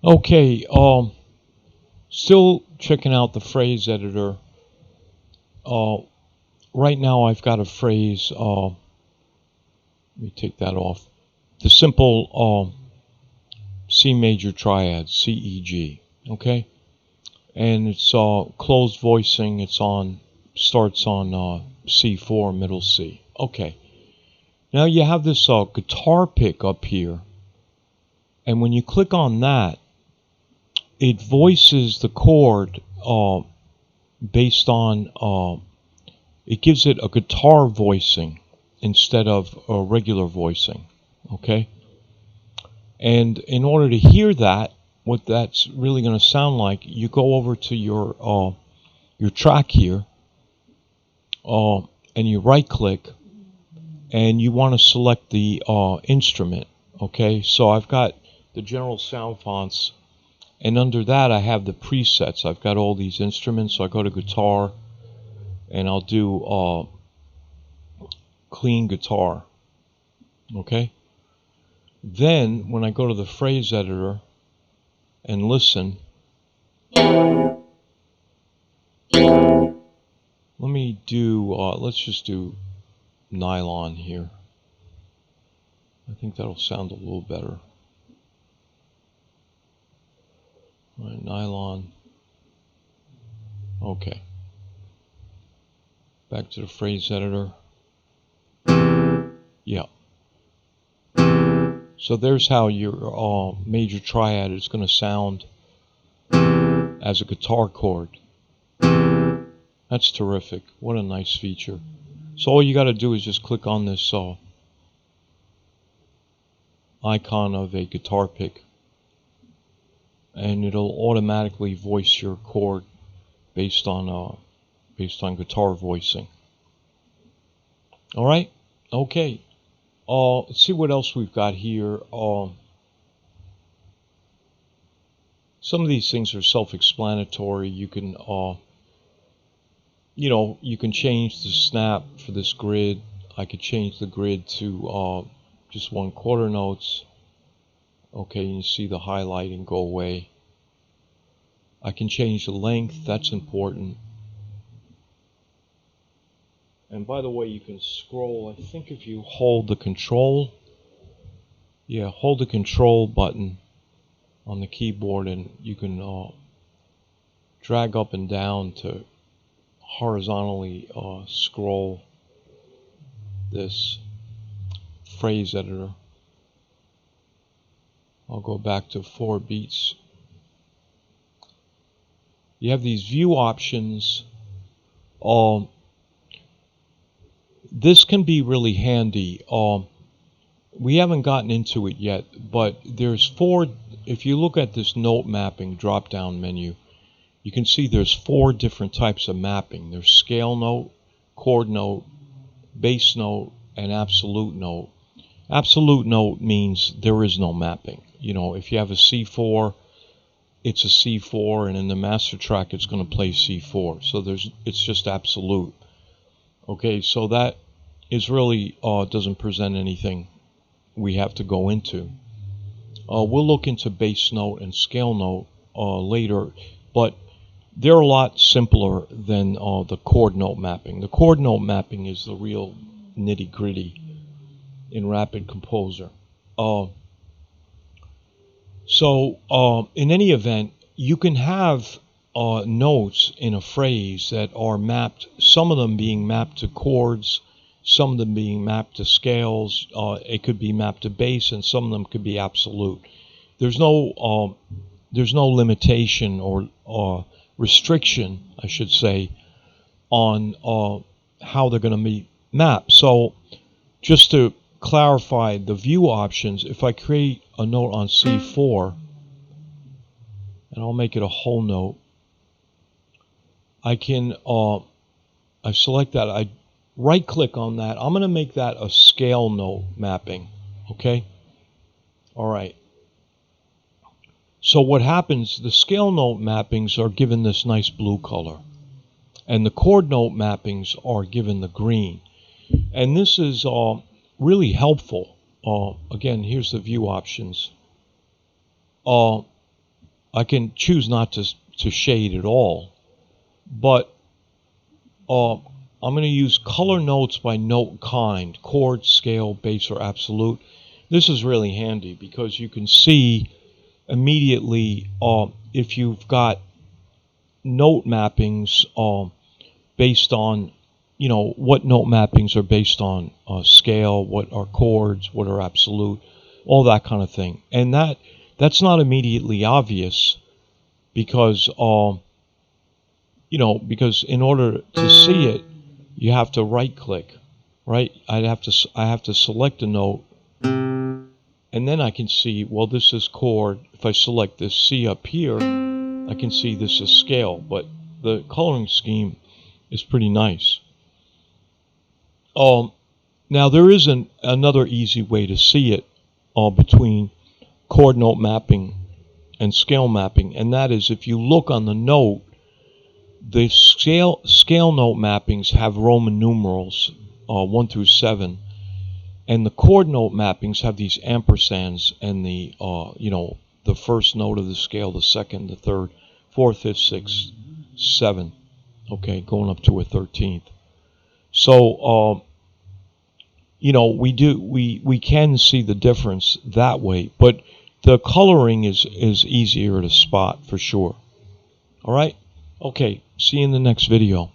Okay, still checking out the phrase editor. Uh, right now I've got a phrase, let me take that off. The simple C major triad, C, E, G, okay? And it's closed voicing, starts on C4, middle C. Okay, now you have this guitar pick up here, and when you click on that, it voices the chord based on it gives it a guitar voicing instead of a regular voicing, okay? And in order to hear that, what that's really going to sound like, you go over to your track here, and you right click, and you want to select the instrument, okay? So I've got the general sound fonts, and under that I have the presets. I've got all these instruments, so I go to guitar, and I'll do clean guitar, okay? Then when I go to the phrase editor and listen, let me do let's just do nylon here. I think that'll sound a little better. All right, nylon. Okay, back to the phrase editor. Yeah, so there's how your major triad is going to sound as a guitar chord. That's terrific. What a nice feature. So all you got to do is just click on this icon of a guitar pick, and it'll automatically voice your chord based on guitar voicing. All right. Okay. Let's see what else we've got here. Some of these things are self-explanatory. You can, you can change the snap for this grid. I could change the grid to just 1/4 notes. Okay, you see the highlighting go away. I can change the length. That's important. And by the way, you can scroll. I think if you hold the control button on the keyboard, and you can drag up and down to horizontally scroll this phrase editor. I'll go back to 4 beats. You have these view options. This can be really handy. We haven't gotten into it yet, but there's 4. If you look at this note mapping drop down menu, you can see there's 4 different types of mapping. There's scale note, chord note, bass note, and absolute note. Absolute note means there is no mapping. If you have a C4, it's a C4, and in the master track it's going to play C4. So it's just absolute. Okay, so that is really doesn't present anything we have to go into. We'll look into bass note and scale note later, but they're a lot simpler than the chord note mapping. The chord note mapping is the real nitty-gritty in Rapid Composer. So in any event, you can have notes in a phrase that are mapped, some of them being mapped to chords, some of them being mapped to scales. It could be mapped to bass, and some of them could be absolute. There's no limitation or restriction, I should say, on how they're going to be mapped. So just to clarify the view options, if I create a note on C4, and I'll make it a whole note, I can I select that, I right click on that. I'm going to make that a scale note mapping. Okay, all right. So what happens, the scale note mappings are given this nice blue color, and the chord note mappings are given the green. And this is really helpful. Again, here's the view options. I can choose not to shade at all, but I'm going to use color notes by note kind, chord, scale, bass, or absolute. This is really handy because you can see immediately if you've got note mappings based on, what note mappings are based on scale, what are chords, what are absolute, all that kind of thing. And that's not immediately obvious because because in order to see it, you have to right click, right? I have to select a note, and then I can see, well, this is chord. If I select this C up here, I can see this is scale, but the coloring scheme is pretty nice. Now there is another easy way to see it between chord note mapping and scale mapping, and that is if you look on the note, the scale note mappings have Roman numerals 1 through 7, and the chord note mappings have these ampersands and the first note of the scale, the second, the third, fourth, fifth, sixth, 7, okay, going up to a 13th. So we can see the difference that way, but the coloring is easier to spot for sure. All right. Okay, see you in the next video.